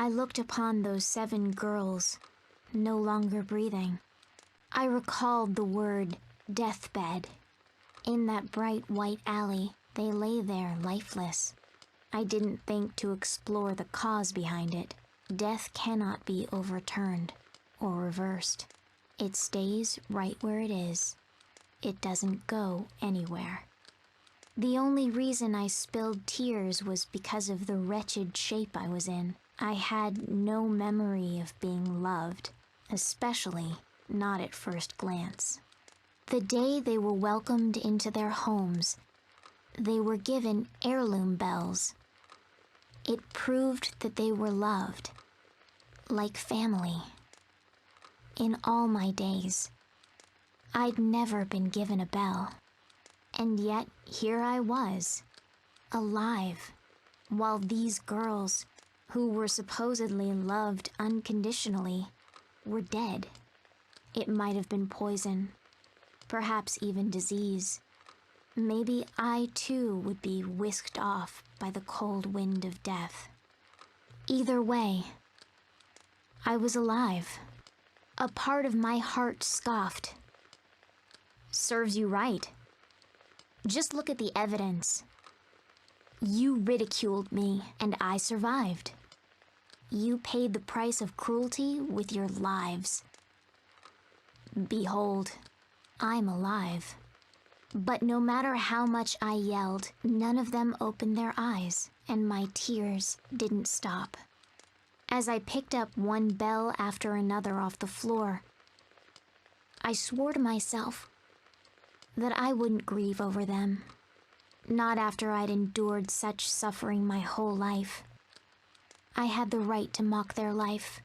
I looked upon those 7 girls, no longer breathing. I recalled the word deathbed. In that bright white alley, they lay there lifeless. I didn't think to explore the cause behind it. Death cannot be overturned or reversed. It stays right where it is. It doesn't go anywhere. The only reason I spilled tears was because of the wretched shape I was in. I had no memory of being loved, especially not at first glance. The day they were welcomed into their homes, they were given heirloom bells. It proved that they were loved, like family. In all my days, I'd never been given a bell. And yet, here I was, alive, while these girls, who were supposedly loved unconditionally, were dead. It might have been poison, perhaps even disease. Maybe I too would be whisked off by the cold wind of death. Either way, I was alive. A part of my heart scoffed. Serves you right. Just look at the evidence. You ridiculed me, and I survived. You paid the price of cruelty with your lives. Behold, I'm alive. But no matter how much I yelled, none of them opened their eyes, and my tears didn't stop. As I picked up one bell after another off the floor, I swore to myself that I wouldn't grieve over them. Not after I'd endured such suffering my whole life. I had the right to mock their life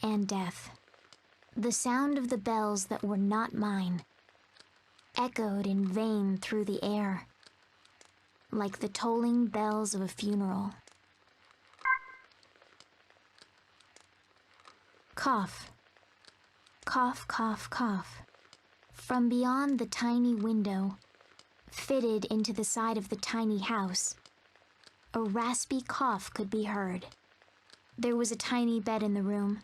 and death. The sound of the bells that were not mine echoed in vain through the air, like the tolling bells of a funeral. Cough. Cough, cough, cough. From beyond the tiny window, fitted into the side of the tiny house, a raspy cough could be heard. There was a tiny bed in the room,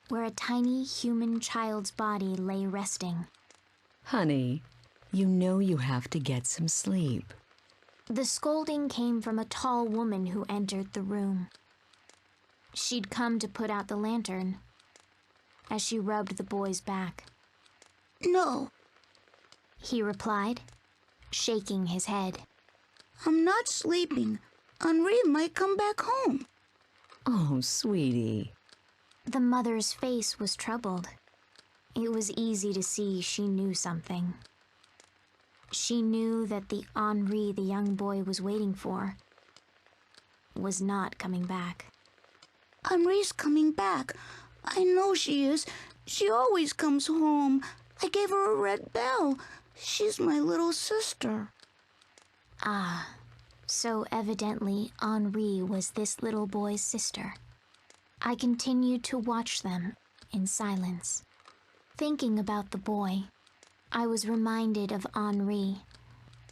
where a tiny human child's body lay resting. Honey, you know you have to get some sleep. The scolding came from a tall woman who entered the room. She'd come to put out the lantern, as she rubbed the boy's back. No, He replied, shaking his head. I'm not sleeping. Henri might come back home. Oh, sweetie. The mother's face was troubled. It was easy to see she knew something. She knew that the Henri the young boy was waiting for was not coming back. Henri's coming back. I know she is. She always comes home. I gave her a red bell. She's my little sister. Ah, so evidently Henri was this little boy's sister. I continued to watch them in silence. Thinking about the boy, I was reminded of Henri,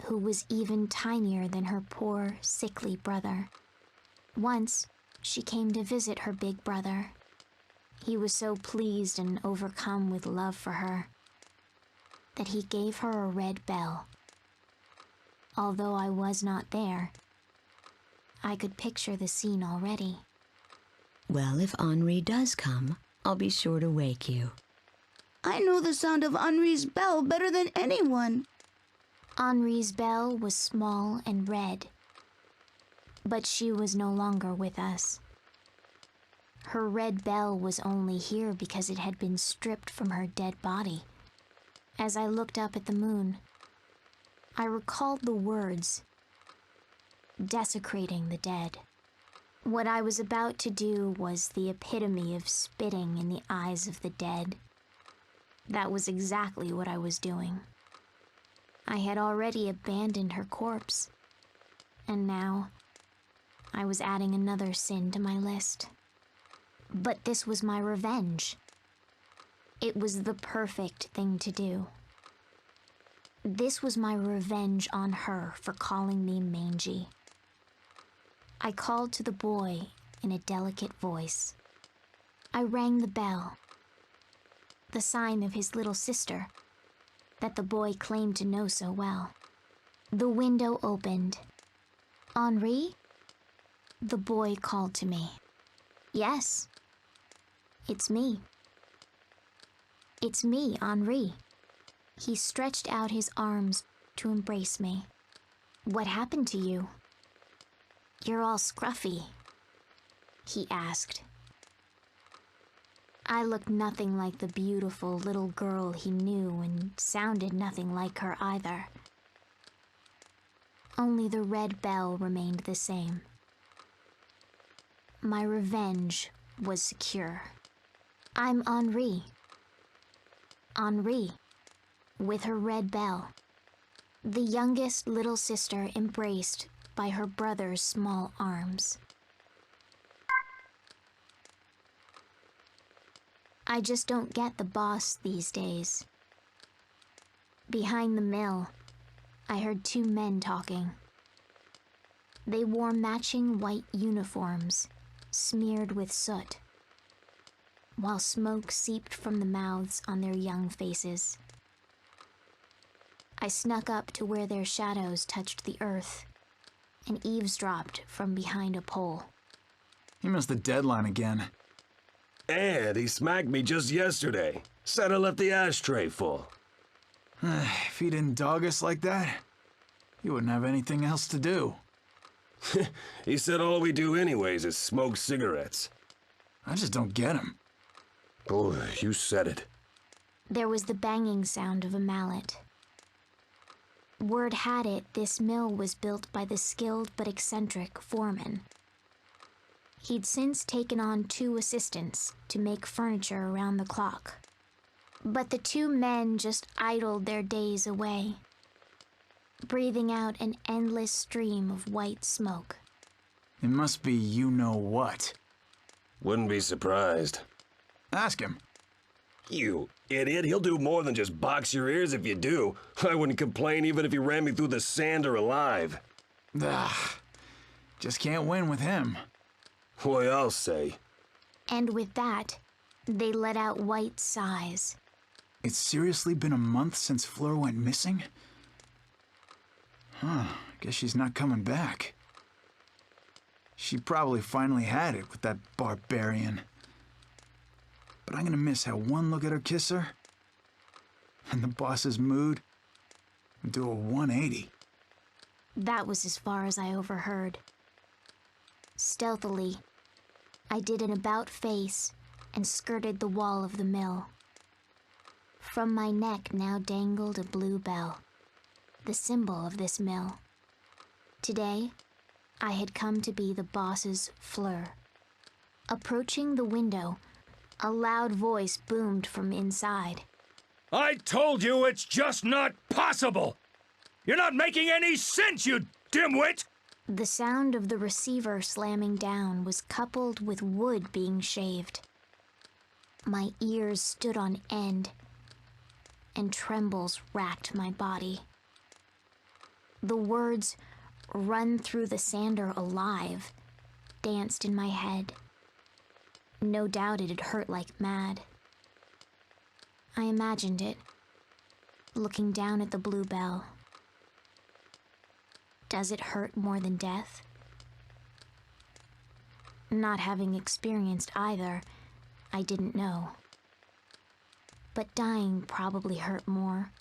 who was even tinier than her poor, sickly brother. Once, she came to visit her big brother. He was so pleased and overcome with love for her that he gave her a red bell. Although I was not there, I could picture the scene already. Well, if Henri does come, I'll be sure to wake you. I know the sound of Henri's bell better than anyone. Henri's bell was small and red, but she was no longer with us. Her red bell was only here because it had been stripped from her dead body. As I looked up at the moon, I recalled the words, desecrating the dead. What I was about to do was the epitome of spitting in the eyes of the dead. That was exactly what I was doing. I had already abandoned her corpse, and now I was adding another sin to my list. But this was my revenge. It was the perfect thing to do. This was my revenge on her for calling me mangy. I called to the boy in a delicate voice. I rang the bell, the sign of his little sister that the boy claimed to know so well. The window opened. "Henri?" The boy called to me. "Yes, it's me. It's me, Henri." He stretched out his arms to embrace me. "What happened to you? You're all scruffy," he asked. I looked nothing like the beautiful little girl he knew and sounded nothing like her either. Only the red bell remained the same. My revenge was secure. I'm Henri. Henri, with her red bell. The youngest little sister embraced by her brother's small arms. I just don't get the boss these days. Behind the mill, I heard two men talking. They wore matching white uniforms, smeared with soot, while smoke seeped from the mouths on their young faces. I snuck up to where their shadows touched the earth and eavesdropped from behind a pole. He missed the deadline again. And he smacked me just yesterday. Said I left the ashtray full. If he didn't dog us like that, he wouldn't have anything else to do. He said all we do anyways is smoke cigarettes. I just don't get him. Oh, you said it. There was the banging sound of a mallet. Word had it this mill was built by the skilled but eccentric foreman. He'd since taken on 2 assistants to make furniture around the clock. But the 2 men just idled their days away, breathing out an endless stream of white smoke. It must be you-know-what. Wouldn't be surprised. Ask him. You idiot, he'll do more than just box your ears if you do. I wouldn't complain even if he ran me through the sander alive. Just can't win with him. Boy, I'll say. And with that, they let out white sighs. It's seriously been a month since Fleur went missing? Guess she's not coming back. She probably finally had it with that barbarian. But I'm gonna miss how one look at her kiss her, and the boss's mood, and do a 180. That was as far as I overheard. Stealthily, I did an about-face and skirted the wall of the mill. From my neck now dangled a blue bell, the symbol of this mill. Today, I had come to be the boss's Fleur. Approaching the window, a loud voice boomed from inside. I told you it's just not possible! You're not making any sense, you dimwit! The sound of the receiver slamming down was coupled with wood being shaved. My ears stood on end, and trembles racked my body. The words, "run through the sander alive," danced in my head. No doubt it'd hurt like mad. I imagined it, looking down at the blue bell. Does it hurt more than death? Not having experienced either, I didn't know. But dying probably hurt more.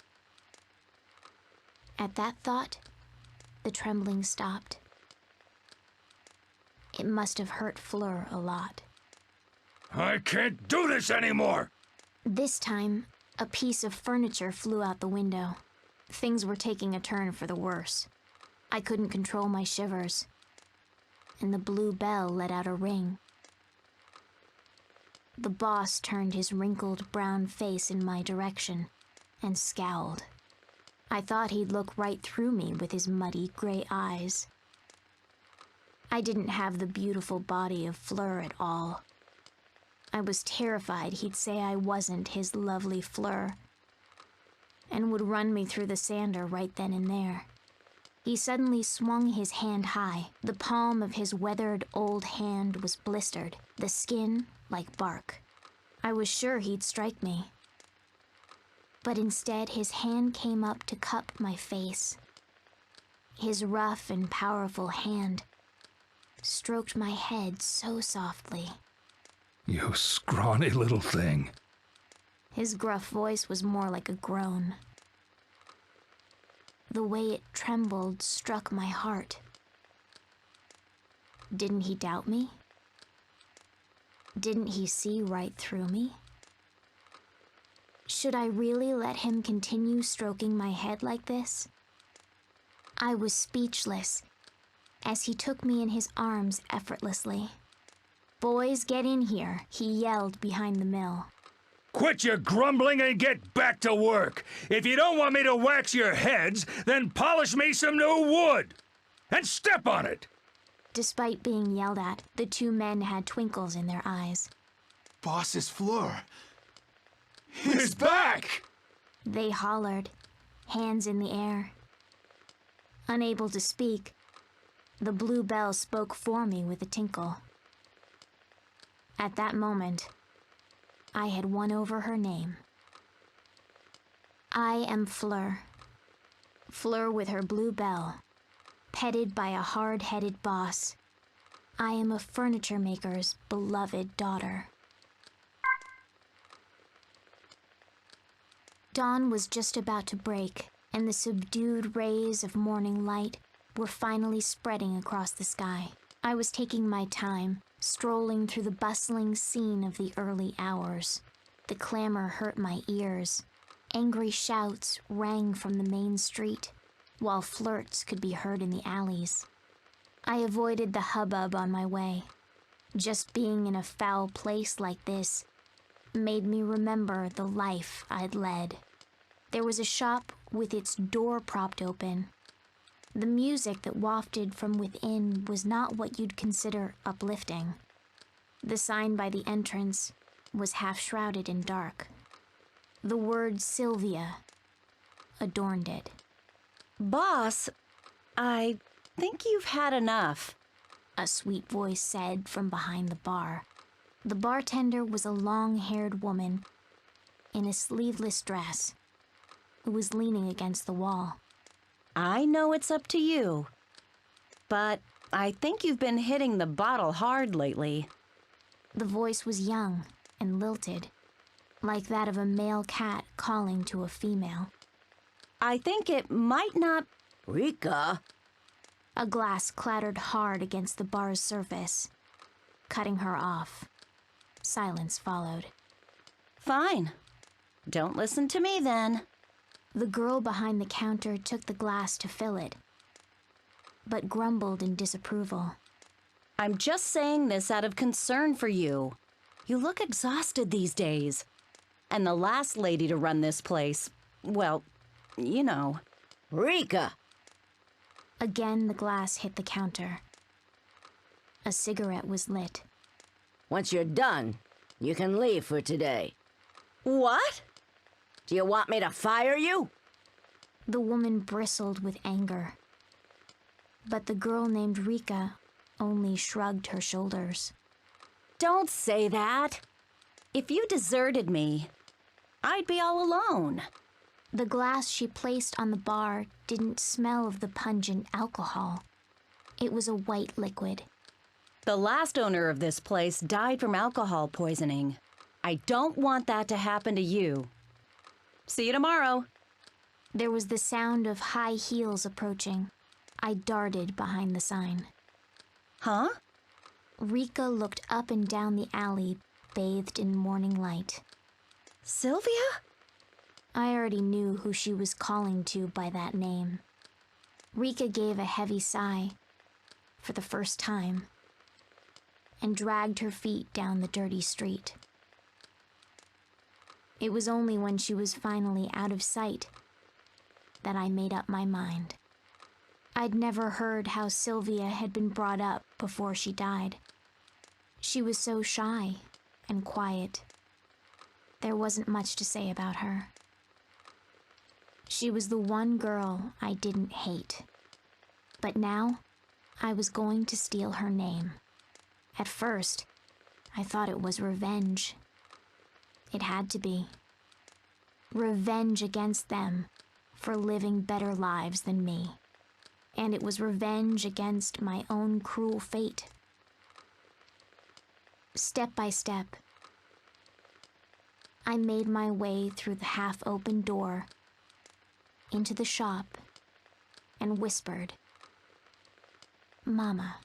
At that thought, the trembling stopped. It must have hurt Fleur a lot. I can't do this anymore! This time, a piece of furniture flew out the window. Things were taking a turn for the worse. I couldn't control my shivers, and the blue bell let out a ring. The boss turned his wrinkled brown face in my direction and scowled. I thought he'd look right through me with his muddy gray eyes. I didn't have the beautiful body of Fleur at all. I was terrified he'd say I wasn't his lovely Fleur, and would run me through the sander right then and there. He suddenly swung his hand high. The palm of his weathered old hand was blistered, the skin like bark. I was sure he'd strike me. But instead, his hand came up to cup my face. His rough and powerful hand stroked my head so softly. You scrawny little thing. His gruff voice was more like a groan. The way it trembled struck my heart. Didn't he doubt me? Didn't he see right through me? Should I really let him continue stroking my head like this? I was speechless as he took me in his arms effortlessly. "Boys, get in here," he yelled behind the mill. Quit your grumbling and get back to work. If you don't want me to wax your heads, then polish me some new wood. And step on it. Despite being yelled at, the two men had twinkles in their eyes. Boss's Fleur. He's back! They hollered, hands in the air. Unable to speak, the blue bell spoke for me with a tinkle. At that moment, I had won over her name. I am Fleur. Fleur with her blue bell, petted by a hard-headed boss. I am a furniture maker's beloved daughter. Dawn was just about to break, and the subdued rays of morning light were finally spreading across the sky. I was taking my time, strolling through the bustling scene of the early hours. The clamor hurt my ears. Angry shouts rang from the main street, while flirts could be heard in the alleys. I avoided the hubbub on my way. Just being in a foul place like this made me remember the life I'd led. There was a shop with its door propped open. The music that wafted from within was not what you'd consider uplifting. The sign by the entrance was half shrouded in dark. The word Sylvia adorned it. Boss, I think you've had enough. A sweet voice said from behind the bar. The bartender was a long-haired woman in a sleeveless dress who was leaning against the wall. I know it's up to you, but I think you've been hitting the bottle hard lately. The voice was young and lilted, like that of a male cat calling to a female. I think it might not... Rika, A glass clattered hard against the bar's surface, cutting her off. Silence followed. Fine. Don't listen to me then. The girl behind the counter took the glass to fill it, but grumbled in disapproval. I'm just saying this out of concern for you. You look exhausted these days. And the last lady to run this place, well, you know. Rika, Again, the glass hit the counter. A cigarette was lit. once you're done, you can leave for today. What? Do you want me to fire you? The woman bristled with anger. But the girl named Rika only shrugged her shoulders. Don't say that. If you deserted me, I'd be all alone. The glass she placed on the bar didn't smell of the pungent alcohol. It was a white liquid. The last owner of this place died from alcohol poisoning. I don't want that to happen to you. See you tomorrow. There was the sound of high heels approaching. I darted behind the sign. Huh? Rika looked up and down the alley, bathed in morning light. Sylvia? I already knew who she was calling to by that name. Rika gave a heavy sigh, for the first time, and dragged her feet down the dirty street. It was only when she was finally out of sight that I made up my mind. I'd never heard how Sylvia had been brought up before she died. She was so shy and quiet. There wasn't much to say about her. She was the one girl I didn't hate. But now, I was going to steal her name. At first, I thought it was revenge. It had to be. Revenge against them for living better lives than me. And it was revenge against my own cruel fate. Step by step, I made my way through the half-open door into the shop and whispered, "Mama."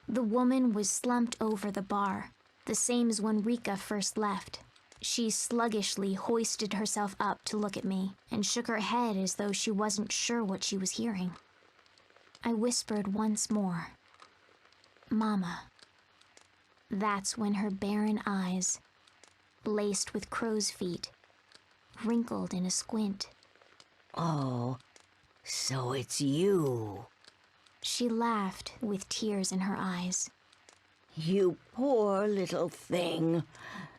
The woman was slumped over the bar, the same as when Rika first left. She sluggishly hoisted herself up to look at me and shook her head as though she wasn't sure what she was hearing. I whispered once more, "Mama." That's when her barren eyes, laced with crow's feet, wrinkled in a squint. Oh, so it's you. She laughed with tears in her eyes. You poor little thing.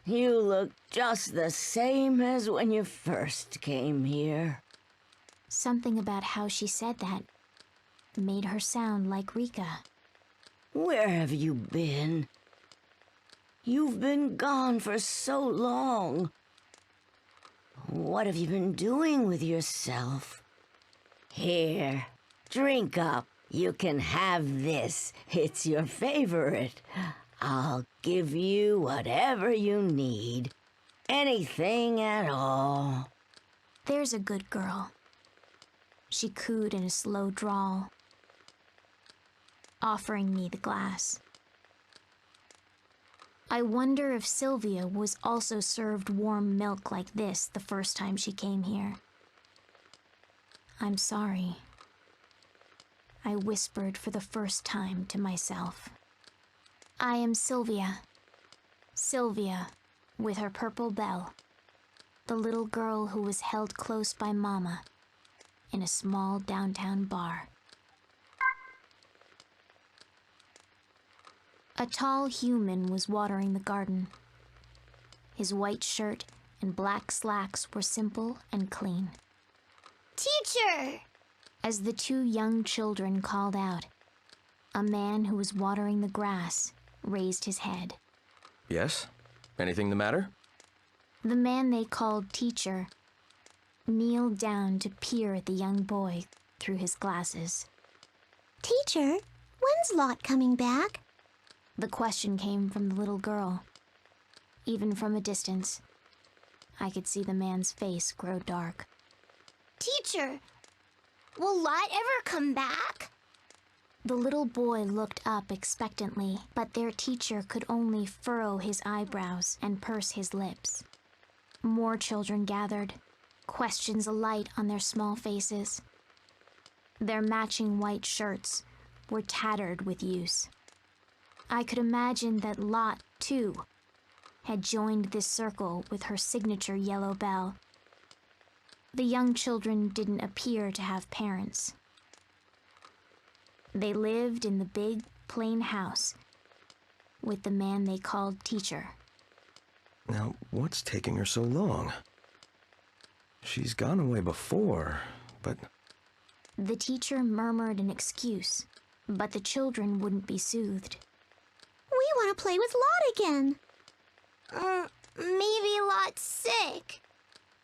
You look just the same as when you first came here. Something about how she said that made her sound like Rika. Where have you been? You've been gone for so long. What have you been doing with yourself? Here, drink up. You can have this. It's your favorite. I'll give you whatever you need. Anything at all. There's a good girl. She cooed in a slow drawl, offering me the glass. I wonder if Sylvia was also served warm milk like this the first time she came here. "I'm sorry," I whispered for the first time to myself. "I am Sylvia. Sylvia, with her purple bell. The little girl who was held close by Mama in a small downtown bar." A tall human was watering the garden. His white shirt and black slacks were simple and clean. "Teacher!" As the two young children called out, a man who was watering the grass raised his head. Yes? Anything the matter? The man they called teacher kneeled down to peer at the young boy through his glasses. "Teacher, when's Lot coming back?" The question came from the little girl. Even from a distance, I could see the man's face grow dark. "Teacher, will Lot ever come back?" The little boy looked up expectantly, but their teacher could only furrow his eyebrows and purse his lips. More children gathered, questions alight on their small faces. Their matching white shirts were tattered with use. I could imagine that Lot, too, had joined this circle with her signature yellow bell. The young children didn't appear to have parents. They lived in the big, plain house with the man they called teacher. Now, what's taking her so long? She's gone away before, but... The teacher murmured an excuse, but the children wouldn't be soothed. "We want to play with Lot again." Maybe Lot's sick.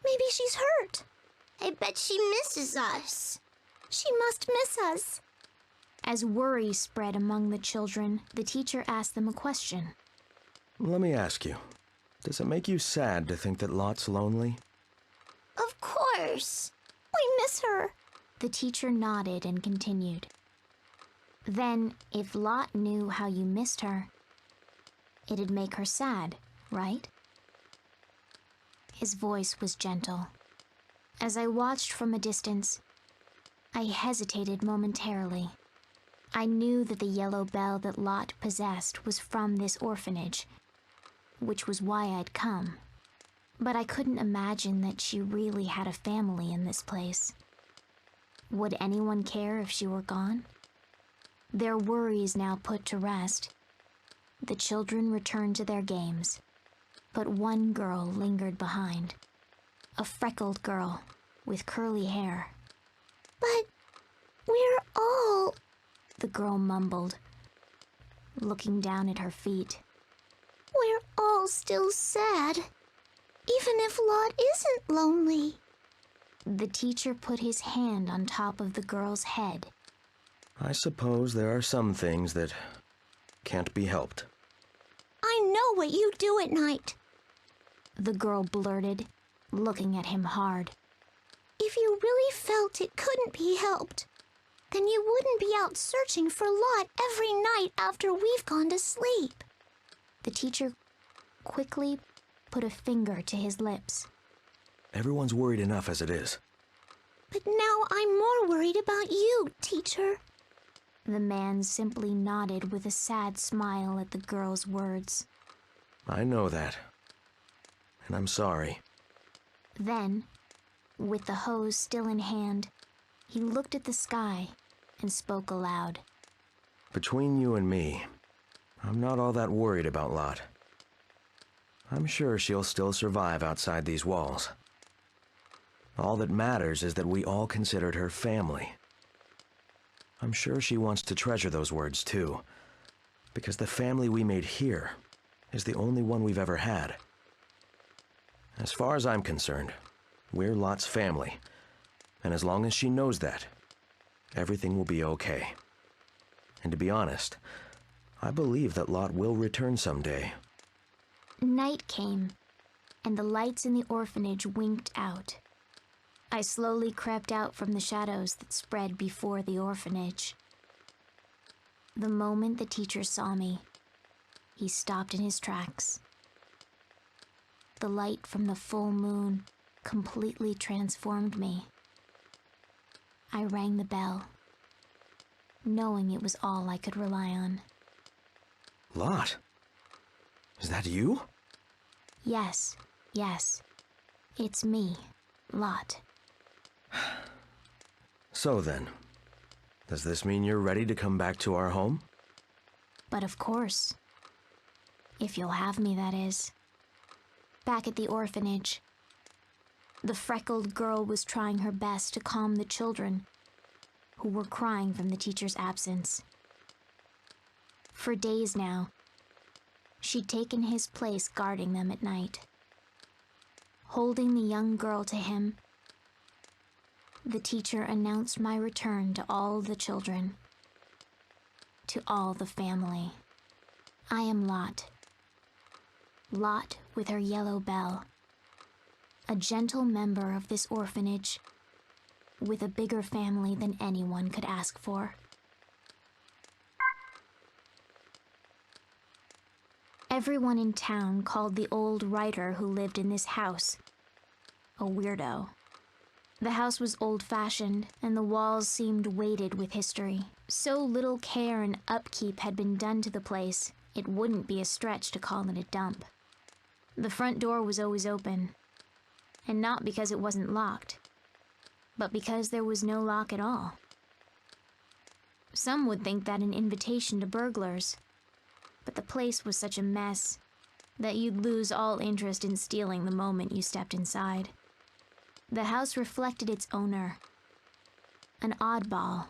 Maybe she's hurt. I bet she misses us. She must miss us. As worry spread among the children, the teacher asked them a question. Let me ask you, does it make you sad to think that Lot's lonely? Of course. We miss her. The teacher nodded and continued. Then, if Lot knew how you missed her, it'd make her sad, right? His voice was gentle. As I watched from a distance, I hesitated momentarily. I knew that the yellow bell that Lot possessed was from this orphanage, which was why I'd come. But I couldn't imagine that she really had a family in this place. Would anyone care if she were gone? Their worries now put to rest, the children returned to their games, but one girl lingered behind. A freckled girl with curly hair. But We're all... the girl mumbled, looking down at her feet. We're all still sad. Even if Lot isn't lonely. The teacher put his hand on top of the girl's head. I suppose there are some things that can't be helped. I know what you do at night. The girl blurted, looking at him hard. If you really felt it couldn't be helped, then you wouldn't be out searching for Lot every night after we've gone to sleep. The teacher quickly put a finger to his lips. Everyone's worried enough as it is. But now I'm more worried about you, teacher. The man simply nodded with a sad smile at the girl's words. I know that. And I'm sorry. Then, with the hose still in hand, he looked at the sky and spoke aloud. Between you and me, I'm not all that worried about Lot. I'm sure she'll still survive outside these walls. All that matters is that we all considered her family. I'm sure she wants to treasure those words too, because the family we made here is the only one we've ever had. As far as I'm concerned, we're Lot's family, and as long as she knows that, everything will be okay. And to be honest, I believe that Lot will return someday. Night came, and the lights in the orphanage winked out. I slowly crept out from the shadows that spread before the orphanage. The moment the teacher saw me, he stopped in his tracks. The light from the full moon completely transformed me. I rang the bell, knowing it was all I could rely on. Lot? Is that you? Yes. It's me, Lot. So then, does this mean you're ready to come back to our home? But of course. If you'll have me, that is. Back at the orphanage, the freckled girl was trying her best to calm the children who were crying from the teacher's absence. For days now, she'd taken his place guarding them at night. Holding the young girl to him, the teacher announced my return to all the children, to all the family. I am Lot. Lot with her yellow bell. A gentle member of this orphanage, with a bigger family than anyone could ask for. Everyone in town called the old writer who lived in this house a weirdo. The house was old-fashioned, and the walls seemed weighted with history. So little care and upkeep had been done to the place, it wouldn't be a stretch to call it a dump. The front door was always open, and not because it wasn't locked, but because there was no lock at all. Some would think that an invitation to burglars, but the place was such a mess that you'd lose all interest in stealing the moment you stepped inside. The house reflected its owner, an oddball,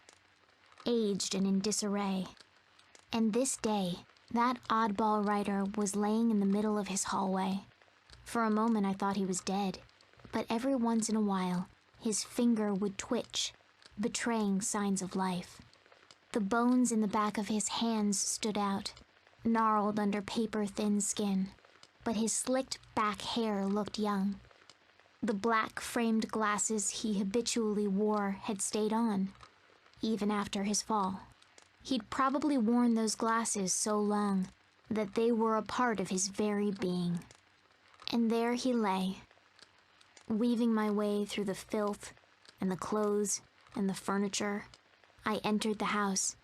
aged and in disarray. And this day, that oddball writer was laying in the middle of his hallway. For a moment I thought he was dead, but every once in a while, his finger would twitch, betraying signs of life. The bones in the back of his hands stood out, gnarled under paper-thin skin, but his slicked back hair looked young. The black framed glasses he habitually wore had stayed on, even after his fall. He'd probably worn those glasses so long that they were a part of his very being. And there he lay, weaving my way through the filth and the clothes and the furniture. I entered the house,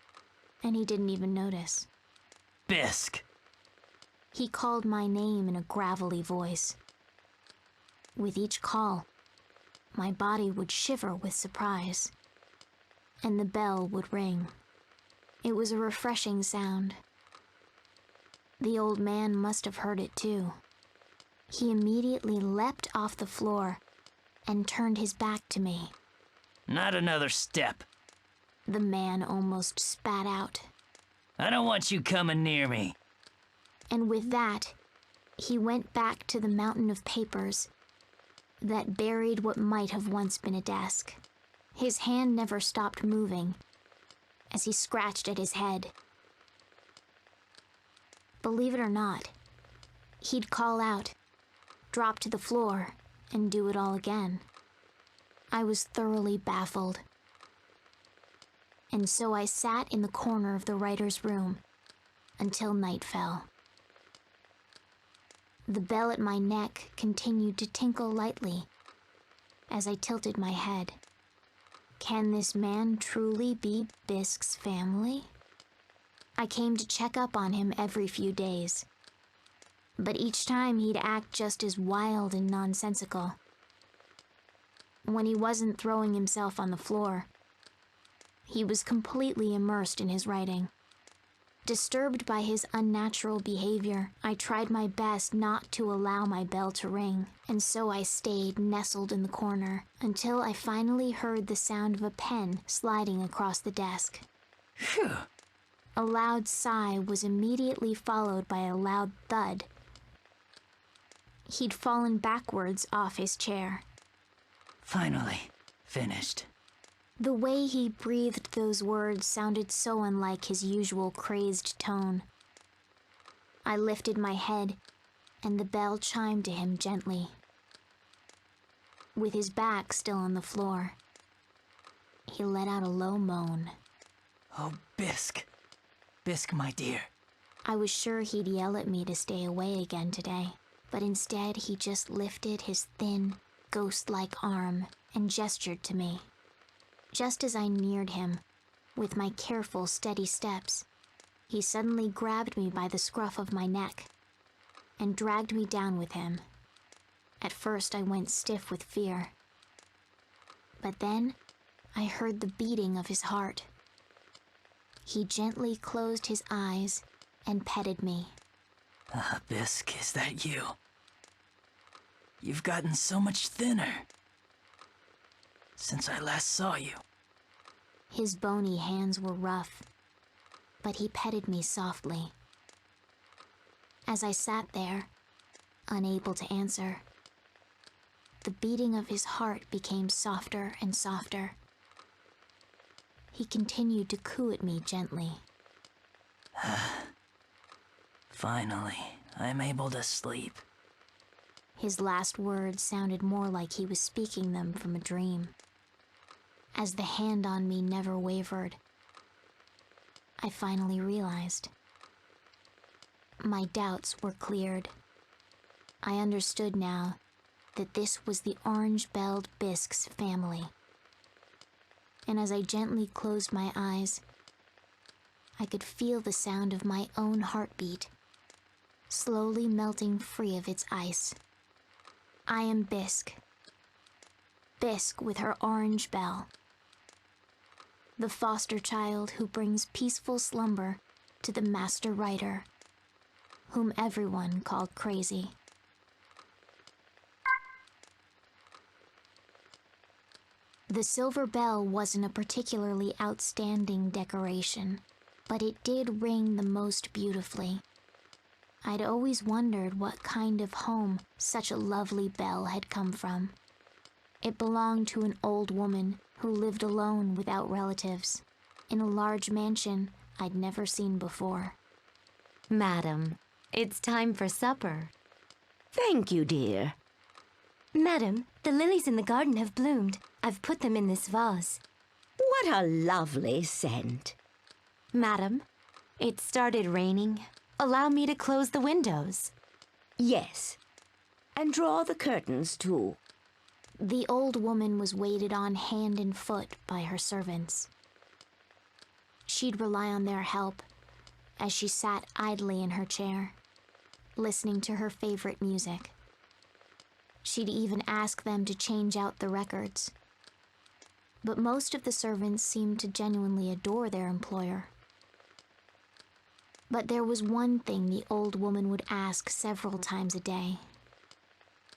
and he didn't even notice. Bisk. He called my name in a gravelly voice. With each call, my body would shiver with surprise, and the bell would ring. It was a refreshing sound. The old man must have heard it too. He immediately leapt off the floor and turned his back to me. Not another step. The man almost spat out. I don't want you coming near me. And with that, he went back to the mountain of papers that buried what might have once been a desk. His hand never stopped moving as he scratched at his head. Believe it or not, he'd call out, drop to the floor, and do it all again. I was thoroughly baffled. And so I sat in the corner of the writer's room until night fell. The bell at my neck continued to tinkle lightly as I tilted my head. Can this man truly be Bisk's family? I came to check up on him every few days, but each time he'd act just as wild and nonsensical. When he wasn't throwing himself on the floor, he was completely immersed in his writing. Disturbed by his unnatural behavior, I tried my best not to allow my bell to ring, and so I stayed nestled in the corner until I finally heard the sound of a pen sliding across the desk. Phew. A loud sigh was immediately followed by a loud thud. He'd fallen backwards off his chair. Finally, finished. The way he breathed those words sounded so unlike his usual crazed tone. I lifted my head, and the bell chimed to him gently. With his back still on the floor, he let out a low moan. Oh, Bisk. Bisk, my dear. I was sure he'd yell at me to stay away again today, but instead he just lifted his thin, ghost-like arm and gestured to me. Just as I neared him, with my careful, steady steps, he suddenly grabbed me by the scruff of my neck and dragged me down with him. At first I went stiff with fear, but then I heard the beating of his heart. He gently closed his eyes and petted me. Ah, Bisk, is that you? You've gotten so much thinner since I last saw you. His bony hands were rough, but he petted me softly. As I sat there, unable to answer, the beating of his heart became softer and softer. He continued to coo at me gently. Finally, I'm able to sleep. His last words sounded more like he was speaking them from a dream. As the hand on me never wavered, I finally realized. My doubts were cleared. I understood now that this was the orange-belled Bisk's family. And as I gently closed my eyes, I could feel the sound of my own heartbeat, slowly melting free of its ice. I am Bisk. Bisk with her orange bell. The foster child who brings peaceful slumber to the master writer, whom everyone called crazy. The silver bell wasn't a particularly outstanding decoration, but it did ring the most beautifully. I'd always wondered what kind of home such a lovely bell had come from. It belonged to an old woman who lived alone without relatives, in a large mansion I'd never seen before. Madam, it's time for supper. Thank you, dear. Madam, the lilies in the garden have bloomed. I've put them in this vase. What a lovely scent. Madam, it started raining. Allow me to close the windows. Yes, and draw the curtains, too. The old woman was waited on hand and foot by her servants. She'd rely on their help as she sat idly in her chair, listening to her favorite music. She'd even ask them to change out the records. But most of the servants seemed to genuinely adore their employer. But there was one thing the old woman would ask several times a day.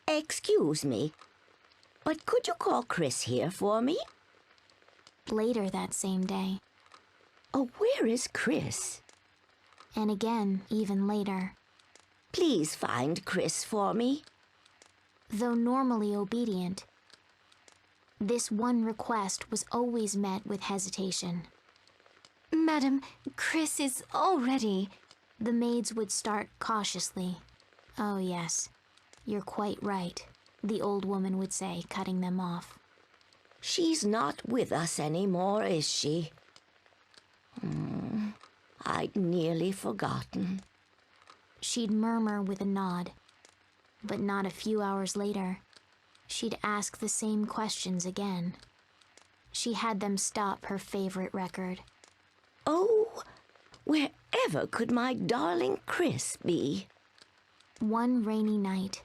Excuse me, but could you call Chris here for me? Later that same day. Oh, where is Chris? And again, even later. Please find Chris for me. Though normally obedient, this one request was always met with hesitation. Madam, Chris is already... The maids would start cautiously. Oh yes, you're quite right, the old woman would say, cutting them off. She's not with us anymore, is she? I'd nearly forgotten. She'd murmur with a nod, but not a few hours later, she'd ask the same questions again. She had them stop her favorite record. Oh, wherever could my darling Chris be? One rainy night,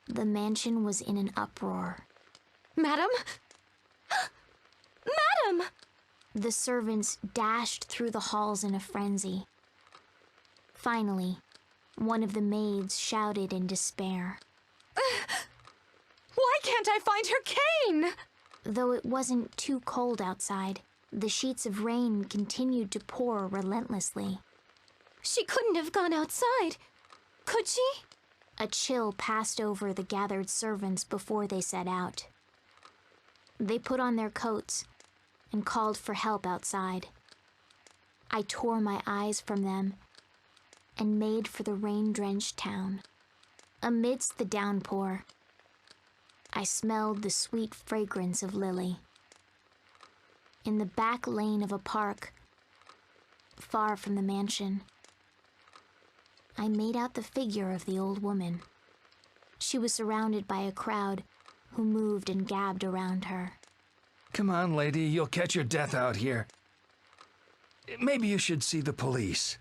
the mansion was in an uproar. Madam? Madam! The servants dashed through the halls in a frenzy. Finally, one of the maids shouted in despair. Why can't I find her cane? Though it wasn't too cold outside, the sheets of rain continued to pour relentlessly. She couldn't have gone outside. Could she? A chill passed over the gathered servants before they set out. They put on their coats and called for help outside. I tore my eyes from them and made for the rain-drenched town. Amidst the downpour, I smelled the sweet fragrance of Lily. In the back lane of a park, far from the mansion, I made out the figure of the old woman. She was surrounded by a crowd who moved and gabbed around her. Come on, lady, you'll catch your death out here. Maybe you should see the police.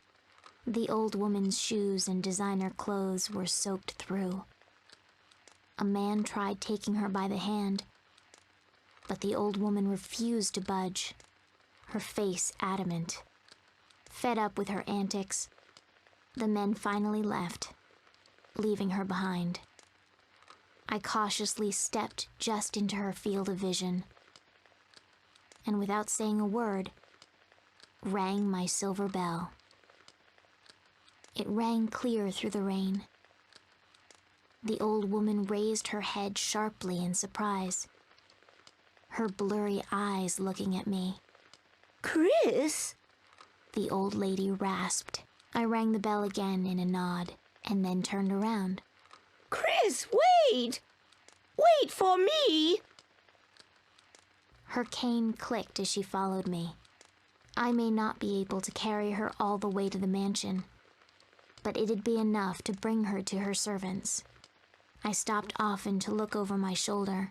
The old woman's shoes and designer clothes were soaked through. A man tried taking her by the hand, but the old woman refused to budge, her face adamant. Fed up with her antics, the men finally left, leaving her behind. I cautiously stepped just into her field of vision, and without saying a word, rang my silver bell. It rang clear through the rain. The old woman raised her head sharply in surprise, her blurry eyes looking at me. Chris? The old lady rasped. I rang the bell again in a nod, and then turned around. Chris, wait! Wait for me! Her cane clicked as she followed me. I may not be able to carry her all the way to the mansion, but it'd be enough to bring her to her servants. I stopped often to look over my shoulder,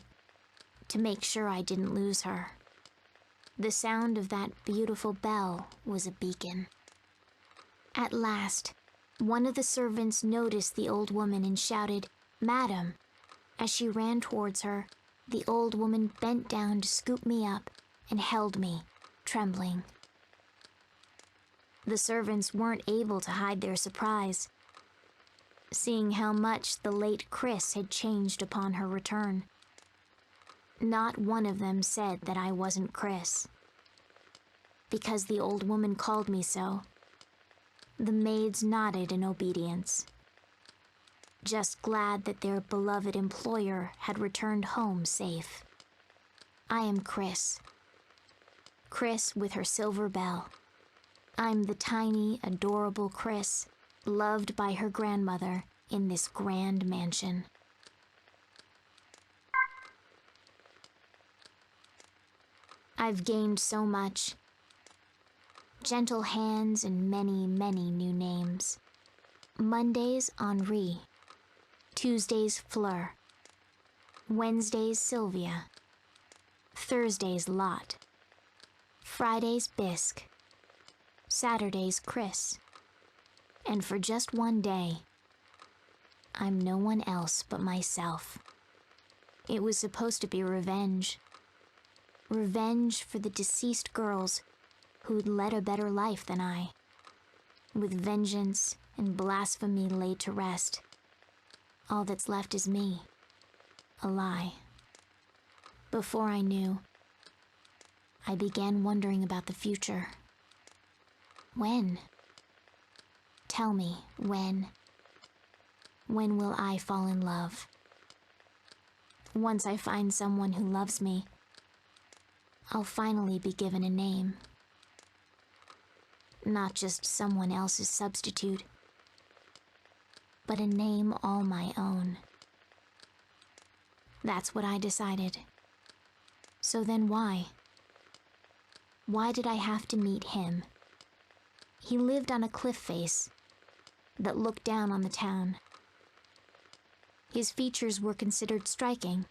to make sure I didn't lose her. The sound of that beautiful bell was a beacon. At last, one of the servants noticed the old woman and shouted, "Madam." As she ran towards her, the old woman bent down to scoop me up and held me, trembling. The servants weren't able to hide their surprise, seeing how much the late Chris had changed upon her return. Not one of them said that I wasn't Chris, because the old woman called me so. The maids nodded in obedience, just glad that their beloved employer had returned home safe. I am Chris. Chris with her silver bell. I'm the tiny, adorable Chris, loved by her grandmother in this grand mansion. I've gained so much. Gentle hands and many, many new names. Mondays, Henri. Tuesdays, Fleur. Wednesdays, Sylvia. Thursdays, Lot. Fridays, Bisque. Saturdays, Chris. And for just one day, I'm no one else but myself. It was supposed to be revenge. Revenge for the deceased girls who'd led a better life than I. With vengeance and blasphemy laid to rest, all that's left is me, a lie. Before I knew, I began wondering about the future. When? Tell me, when? When will I fall in love? Once I find someone who loves me, I'll finally be given a name. Not just someone else's substitute, but a name all my own. That's what I decided. So then why? Why did I have to meet him? He lived on a cliff face that looked down on the town. His features were considered striking,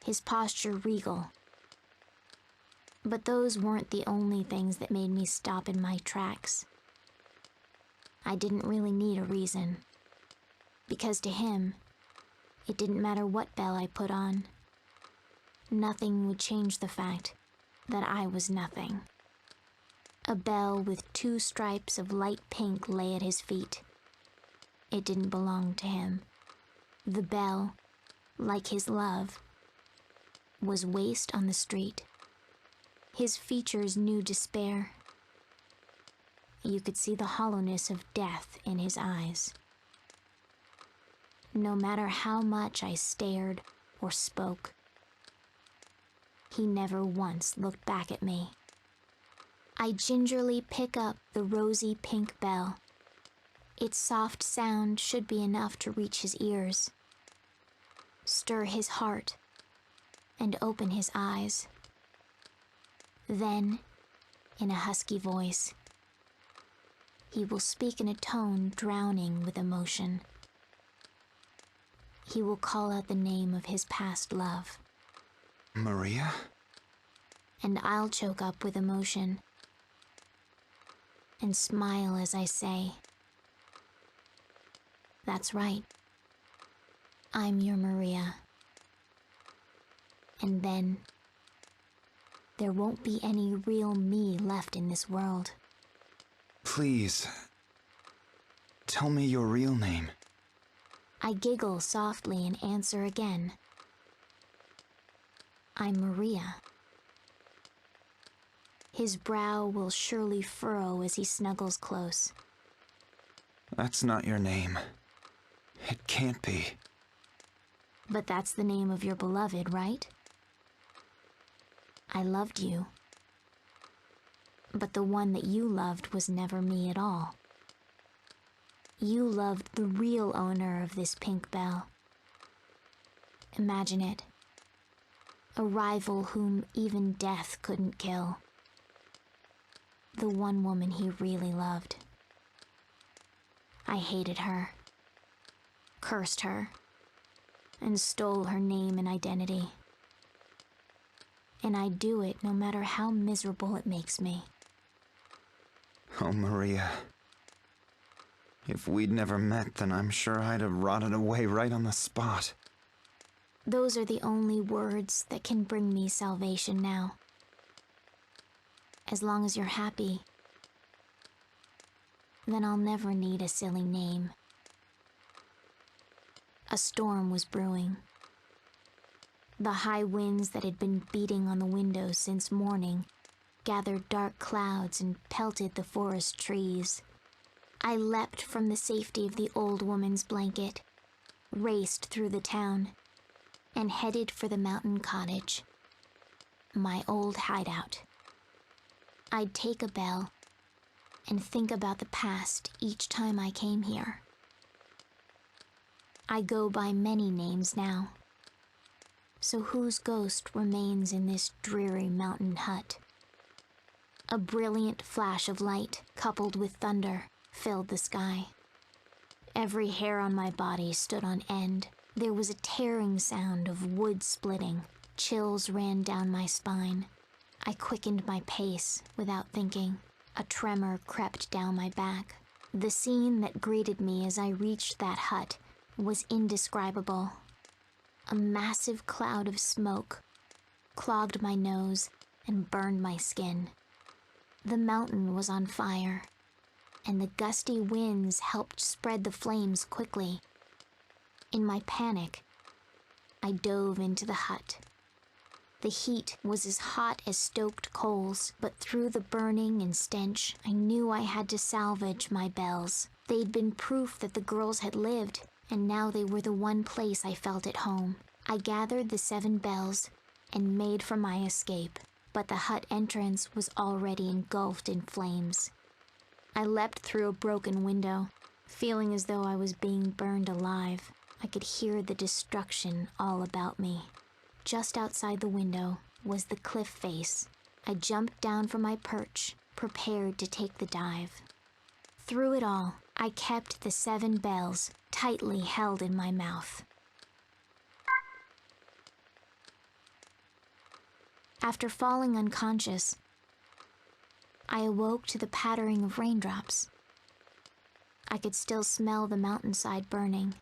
his posture regal. But those weren't the only things that made me stop in my tracks. I didn't really need a reason, because to him, it didn't matter what bell I put on. Nothing would change the fact that I was nothing. A bell with 2 stripes of light pink lay at his feet. It didn't belong to him. The bell, like his love, was waste on the street. His features knew despair. You could see the hollowness of death in his eyes. No matter how much I stared or spoke, he never once looked back at me. I gingerly pick up the rosy pink bell. Its soft sound should be enough to reach his ears, stir his heart, and open his eyes. Then, in a husky voice, he will speak in a tone drowning with emotion. He will call out the name of his past love. Maria? And I'll choke up with emotion and smile as I say, "That's right. I'm your Maria." And then there won't be any real me left in this world. Please, tell me your real name. I giggle softly and answer again. I'm Maria. His brow will surely furrow as he snuggles close. That's not your name. It can't be. But that's the name of your beloved, right? I loved you. But the one that you loved was never me at all. You loved the real owner of this pink bell. Imagine it. A rival whom even death couldn't kill. The one woman he really loved. I hated her, cursed her, and stole her name and identity. And I do it no matter how miserable it makes me. Oh, Maria. If we'd never met, then I'm sure I'd have rotted away right on the spot. Those are the only words that can bring me salvation now. As long as you're happy, then I'll never need a silly name. A storm was brewing. The high winds that had been beating on the windows since morning gathered dark clouds and pelted the forest trees. I leapt from the safety of the old woman's blanket, raced through the town, and headed for the mountain cottage, my old hideout. I'd take a bell and think about the past each time I came here. I go by many names now. So whose ghost remains in this dreary mountain hut? A brilliant flash of light, coupled with thunder, filled the sky. Every hair on my body stood on end. There was a tearing sound of wood splitting. Chills ran down my spine. I quickened my pace without thinking. A tremor crept down my back. The scene that greeted me as I reached that hut was indescribable. A massive cloud of smoke clogged my nose and burned my skin. The mountain was on fire, and the gusty winds helped spread the flames quickly. In my panic, I dove into the hut. The heat was as hot as stoked coals, but through the burning and stench, I knew I had to salvage my bells. They'd been proof that the girls had lived, and now they were the one place I felt at home. I gathered the 7 bells and made for my escape, but the hut entrance was already engulfed in flames. I leapt through a broken window, feeling as though I was being burned alive. I could hear the destruction all about me. Just outside the window was the cliff face. I jumped down from my perch, prepared to take the dive. Through it all, I kept the 7 bells tightly held in my mouth. After falling unconscious, I awoke to the pattering of raindrops. I could still smell the mountainside burning,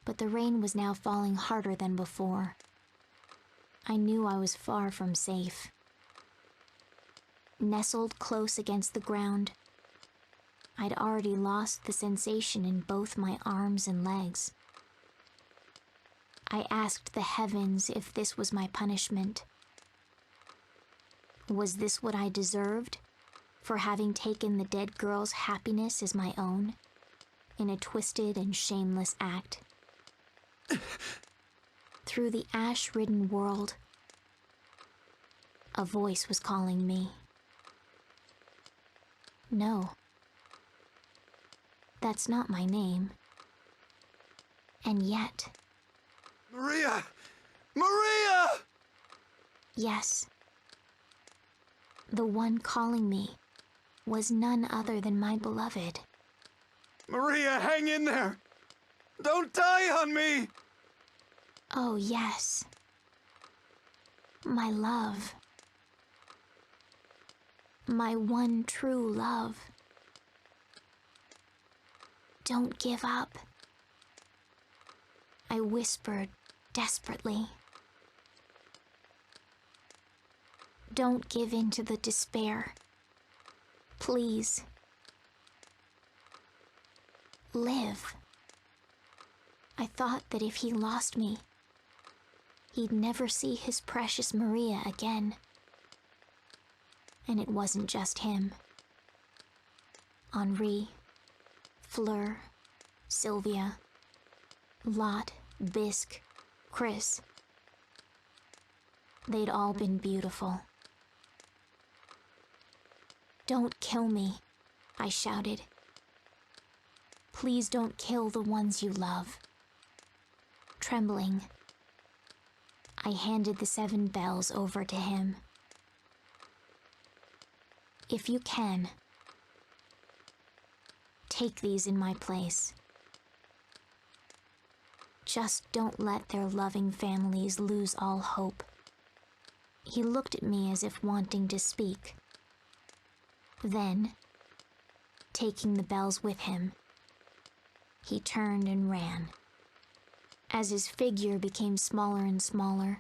but the rain was now falling harder than before. I knew I was far from safe. Nestled close against the ground, I'd already lost the sensation in both my arms and legs. I asked the heavens if this was my punishment. Was this what I deserved for having taken the dead girl's happiness as my own in a twisted and shameless act? Through the ash-ridden world, a voice was calling me. No, that's not my name. And yet... Maria! Maria! Yes. The one calling me was none other than my beloved. Maria, hang in there! Don't die on me! Oh, yes. My love. My one true love. Don't give up. I whispered desperately. Don't give in to the despair. Please. Live. I thought that if he lost me, he'd never see his precious Maria again. And it wasn't just him. Henri, Fleur, Sylvia, Lot, Bisque, Chris. They'd all been beautiful. Don't kill me, I shouted. Please don't kill the ones you love. Trembling, I handed the 7 bells over to him. If you can, take these in my place. Just don't let their loving families lose all hope. He looked at me as if wanting to speak. Then, taking the bells with him, he turned and ran. As his figure became smaller and smaller,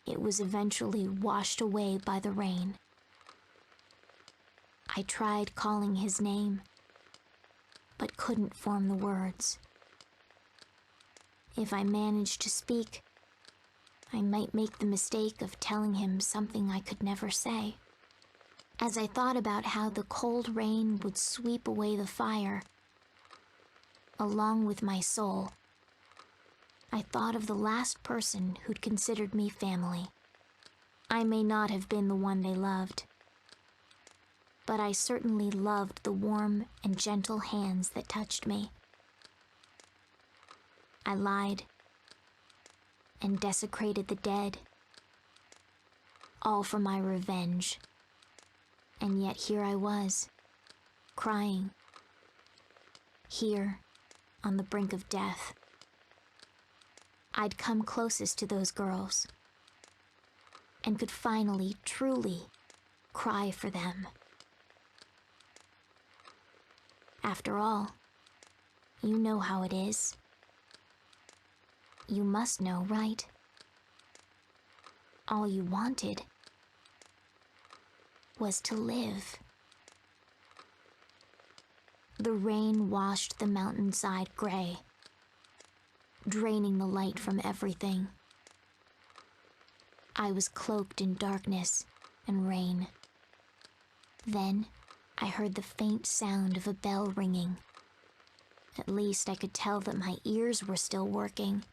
it was eventually washed away by the rain. I tried calling his name, but couldn't form the words. If I managed to speak, I might make the mistake of telling him something I could never say. As I thought about how the cold rain would sweep away the fire, along with my soul, I thought of the last person who'd considered me family. I may not have been the one they loved, but I certainly loved the warm and gentle hands that touched me. I lied and desecrated the dead, all for my revenge. And yet here I was, crying, here on the brink of death. I'd come closest to those girls, and could finally, truly cry for them. After all, you know how it is. You must know, right? All you wanted was to live. The rain washed the mountainside gray, draining the light from everything. I was cloaked in darkness and rain. Then, I heard the faint sound of a bell ringing. At least I could tell that my ears were still working.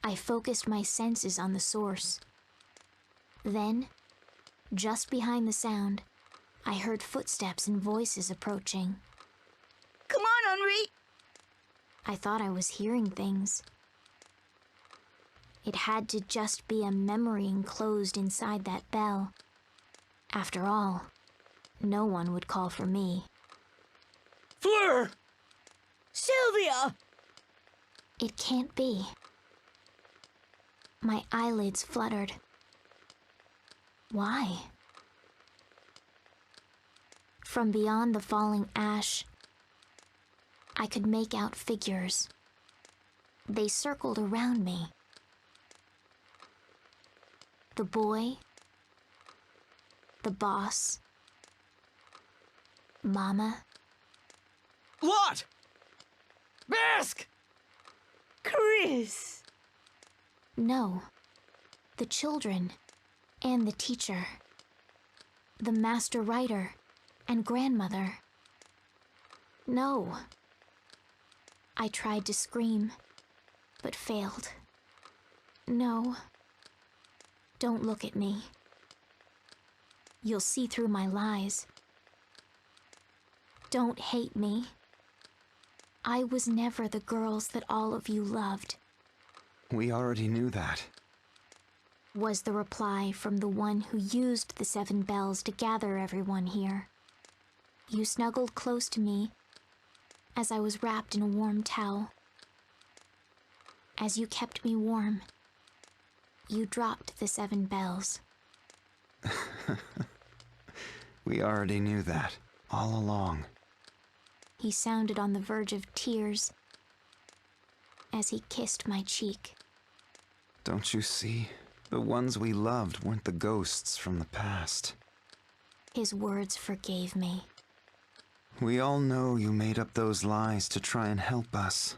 I focused my senses on the source. Then, just behind the sound, I heard footsteps and voices approaching. Come on, Henri! I thought I was hearing things. It had to just be a memory enclosed inside that bell. After all, no one would call for me. Fleur! Sylvia! It can't be. My eyelids fluttered. Why? From beyond the falling ash, I could make out figures. They circled around me. The boy, the boss, Mama. Lot! Bask! Chris! No, the children and the teacher, the master writer and grandmother. No. I tried to scream, but failed. No. Don't look at me. You'll see through my lies. Don't hate me. I was never the girls that all of you loved, We already knew that. was the reply from the one who used the 7 bells to gather everyone here. You snuggled close to me as I was wrapped in a warm towel. As you kept me warm, you dropped the 7 bells. We already knew that, all along. He sounded on the verge of tears as he kissed my cheek. Don't you see? The ones we loved weren't the ghosts from the past. His words forgave me. We all know you made up those lies to try and help us.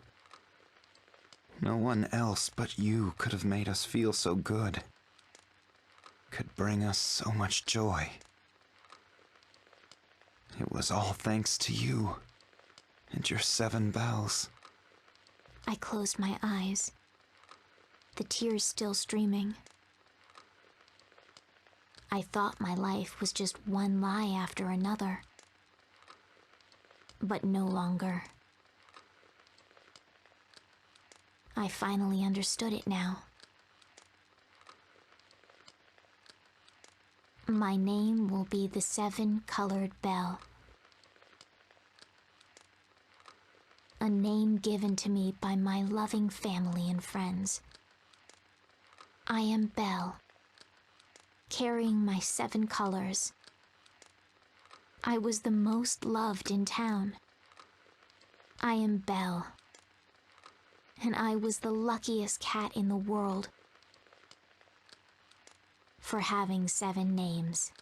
No one else but you could have made us feel so good. Could bring us so much joy. It was all thanks to you and your 7 bells. I closed my eyes, the tears still streaming. I thought my life was just one lie after another. But no longer. I finally understood it now. My name will be the 7-colored bell. A name given to me by my loving family and friends. I am Belle, carrying my 7 colors. I was the most loved in town. I am Belle, and I was the luckiest cat in the world for having 7 names.